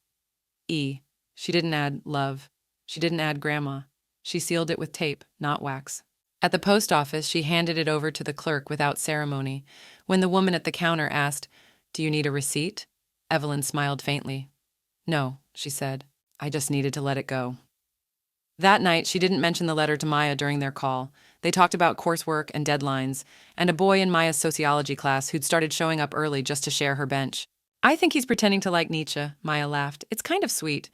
[SPEAKER 1] E." She didn't add love. She didn't add grandma. She sealed it with tape, not wax. At the post office, she handed it over to the clerk without ceremony. When the woman at the counter asked, "Do you need a receipt?" Evelyn smiled faintly. "No," she said. "I just needed to let it go." That night, she didn't mention the letter to Maya during their call. They talked about coursework and deadlines, and a boy in Maya's sociology class who'd started showing up early just to share her bench. "I think he's pretending to like Nietzsche," Maya laughed. "It's kind of sweet."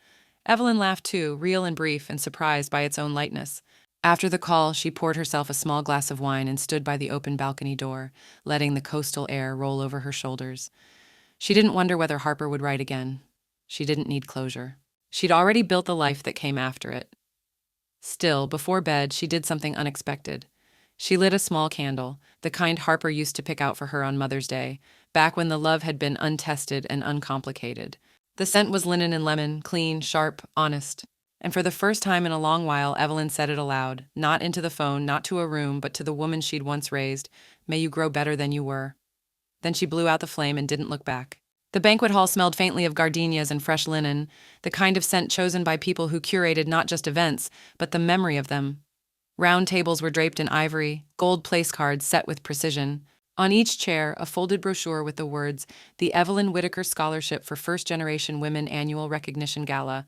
[SPEAKER 1] Evelyn laughed too, real and brief and surprised by its own lightness. After the call, she poured herself a small glass of wine and stood by the open balcony door, letting the coastal air roll over her shoulders. She didn't wonder whether Harper would write again. She didn't need closure. She'd already built the life that came after it. Still, before bed, she did something unexpected. She lit a small candle, the kind Harper used to pick out for her on Mother's Day, back when the love had been untested and uncomplicated. The scent was linen and lemon, clean, sharp, honest. And for the first time in a long while, Evelyn said it aloud, not into the phone, not to a room, but to the woman she'd once raised, "May you grow better than you were." Then she blew out the flame and didn't look back. The banquet hall smelled faintly of gardenias and fresh linen, the kind of scent chosen by people who curated not just events, but the memory of them. Round tables were draped in ivory, gold place cards set with precision. On each chair, a folded brochure with the words, "The Evelyn Whitaker Scholarship for First-Generation Women Annual Recognition Gala."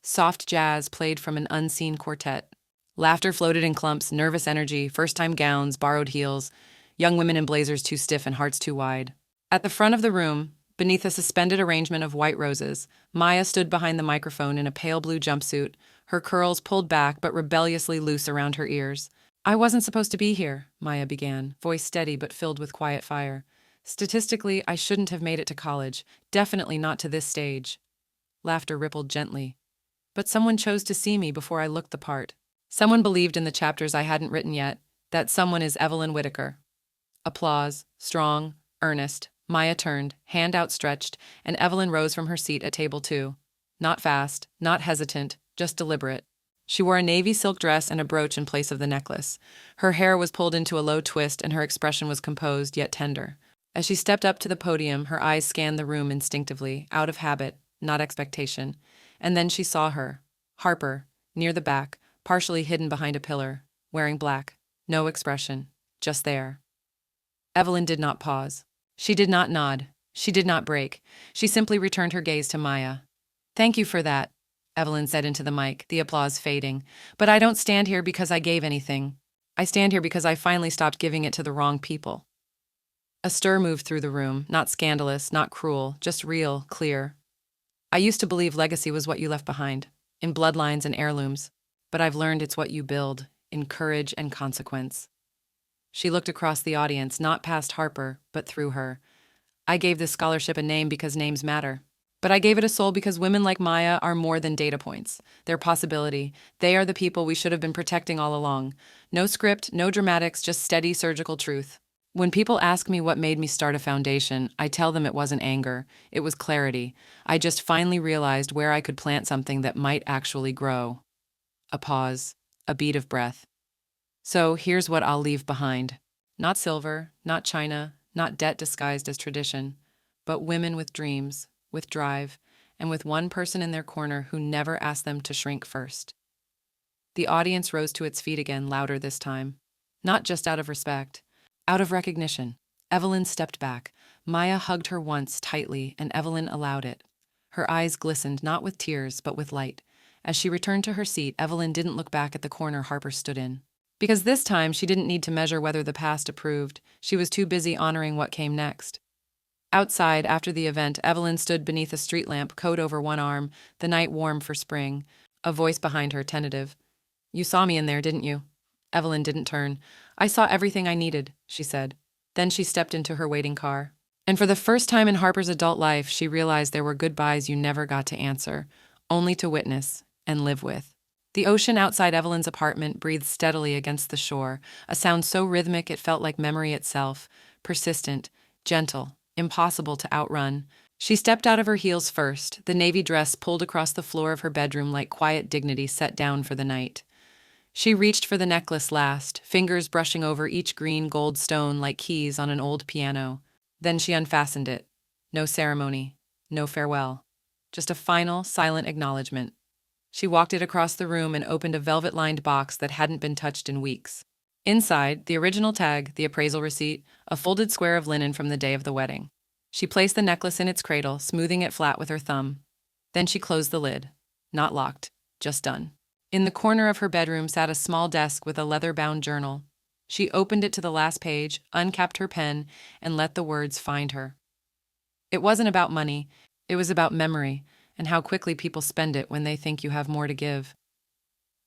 [SPEAKER 1] Soft jazz played from an unseen quartet. Laughter floated in clumps, nervous energy, first-time gowns, borrowed heels, young women in blazers too stiff and hearts too wide. At the front of the room, beneath a suspended arrangement of white roses, Maya stood behind the microphone in a pale blue jumpsuit, her curls pulled back but rebelliously loose around her ears. "I wasn't supposed to be here," Maya began, voice steady but filled with quiet fire. "Statistically, I shouldn't have made it to college, definitely not to this stage." Laughter rippled gently. "But someone chose to see me before I looked the part. Someone believed in the chapters I hadn't written yet. That someone is Evelyn Whitaker." Applause, strong, earnest. Maya turned, hand outstretched, and Evelyn rose from her seat at table 2. Not fast, not hesitant, just deliberate. She wore a navy silk dress and a brooch in place of the necklace. Her hair was pulled into a low twist and her expression was composed yet tender. As she stepped up to the podium, her eyes scanned the room instinctively, out of habit, not expectation. And then she saw her, Harper, near the back, partially hidden behind a pillar, wearing black, no expression, just there. Evelyn did not pause. She did not nod. She did not break. She simply returned her gaze to Maya. "Thank you for that," Evelyn said into the mic, the applause fading. "But I don't stand here because I gave anything. I stand here because I finally stopped giving it to the wrong people." A stir moved through the room, not scandalous, not cruel, just real, clear. I used to believe legacy was what you left behind, in bloodlines and heirlooms, but I've learned it's what you build, in courage and consequence. She looked across the audience, not past Harper, but through her. I gave this scholarship a name because names matter. But I gave it a soul because women like Maya are more than data points. They're possibility. They are the people we should have been protecting all along. No script, no dramatics, just steady surgical truth. When people ask me what made me start a foundation, I tell them it wasn't anger. It was clarity. I just finally realized where I could plant something that might actually grow. A pause. A beat of breath. So here's what I'll leave behind. Not silver, not china, not debt disguised as tradition, but women with dreams, with drive, and with one person in their corner who never asked them to shrink first. The audience rose to its feet again, louder this time. Not just out of respect, out of recognition. Evelyn stepped back. Maya hugged her once tightly, and Evelyn allowed it. Her eyes glistened, not with tears, but with light. As she returned to her seat, Evelyn didn't look back at the corner Harper stood in. Because this time she didn't need to measure whether the past approved. She was too busy honoring what came next. Outside, after the event, Evelyn stood beneath a street lamp, coat over one arm, the night warm for spring. A voice behind her, tentative. "You saw me in there, didn't you?" Evelyn didn't turn. "I saw everything I needed," she said. Then she stepped into her waiting car. And for the first time in Harper's adult life, she realized there were goodbyes you never got to answer, only to witness and live with. The ocean outside Evelyn's apartment breathed steadily against the shore, a sound so rhythmic it felt like memory itself, persistent, gentle, impossible to outrun. She stepped out of her heels first, the navy dress pulled across the floor of her bedroom like quiet dignity set down for the night. She reached for the necklace last, fingers brushing over each green gold stone like keys on an old piano. Then she unfastened it. No ceremony, no farewell. Just a final, silent acknowledgement. She walked it across the room and opened a velvet-lined box that hadn't been touched in weeks. Inside, the original tag, the appraisal receipt, a folded square of linen from the day of the wedding. She placed the necklace in its cradle, smoothing it flat with her thumb. Then she closed the lid. Not locked, just done. In the corner of her bedroom sat a small desk with a leather-bound journal. She opened it to the last page, uncapped her pen, and let the words find her. It wasn't about money, it was about memory, and how quickly people spend it when they think you have more to give.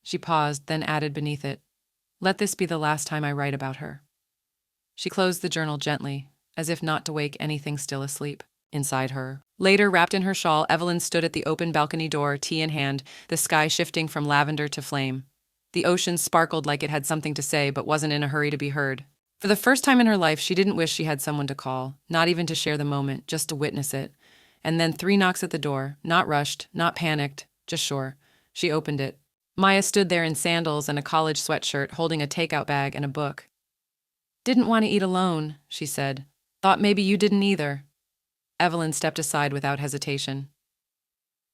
[SPEAKER 1] She paused, then added beneath it, "Let this be the last time I write about her." She closed the journal gently, as if not to wake anything still asleep inside her. Later, wrapped in her shawl, Evelyn stood at the open balcony door, tea in hand, the sky shifting from lavender to flame. The ocean sparkled like it had something to say, but wasn't in a hurry to be heard. For the first time in her life, she didn't wish she had someone to call, not even to share the moment, just to witness it. And then 3 knocks at the door, not rushed, not panicked, just sure. She opened it. Maya stood there in sandals and a college sweatshirt, holding a takeout bag and a book. "Didn't want to eat alone," she said. "Thought maybe you didn't either." Evelyn stepped aside without hesitation.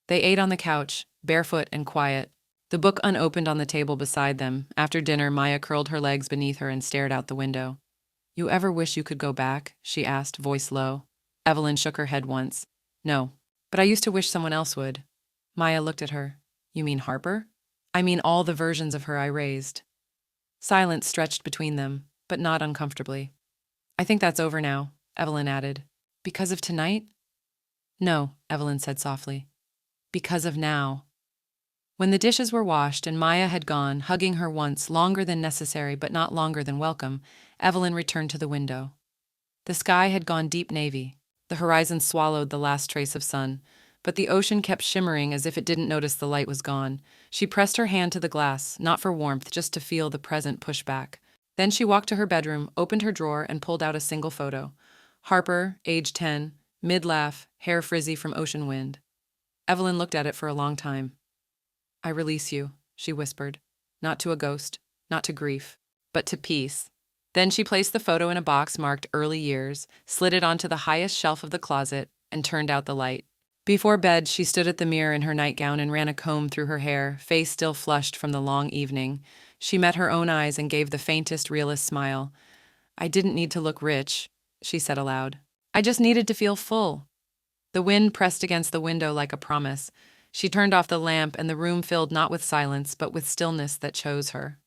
[SPEAKER 1] They ate on the couch, barefoot and quiet, the book unopened on the table beside them. After dinner, Maya curled her legs beneath her and stared out the window. "You ever wish you could go back?" she asked, voice low. Evelyn shook her head once. "No, but I used to wish someone else would." Maya looked at her. "You mean Harper?" "I mean all the versions of her I raised." Silence stretched between them, but not uncomfortably. "I think that's over now," Evelyn added. "Because of tonight?" "No," Evelyn said softly. "Because of now." When the dishes were washed and Maya had gone, hugging her once, longer than necessary but not longer than welcome, Evelyn returned to the window. The sky had gone deep navy. The horizon swallowed the last trace of sun, but the ocean kept shimmering as if it didn't notice the light was gone. She pressed her hand to the glass, not for warmth, just to feel the present push back. Then she walked to her bedroom, opened her drawer, and pulled out a single photo. Harper, age 10, mid-laugh, hair frizzy from ocean wind. Evelyn looked at it for a long time. "I release you," she whispered. "Not to a ghost, not to grief, but to peace." Then she placed the photo in a box marked early years, slid it onto the highest shelf of the closet, and turned out the light. Before bed, she stood at the mirror in her nightgown and ran a comb through her hair, face still flushed from the long evening. She met her own eyes and gave the faintest, realest smile. "I didn't need to look rich," she said aloud. "I just needed to feel full." The wind pressed against the window like a promise. She turned off the lamp, and the room filled not with silence, but with stillness that chose her.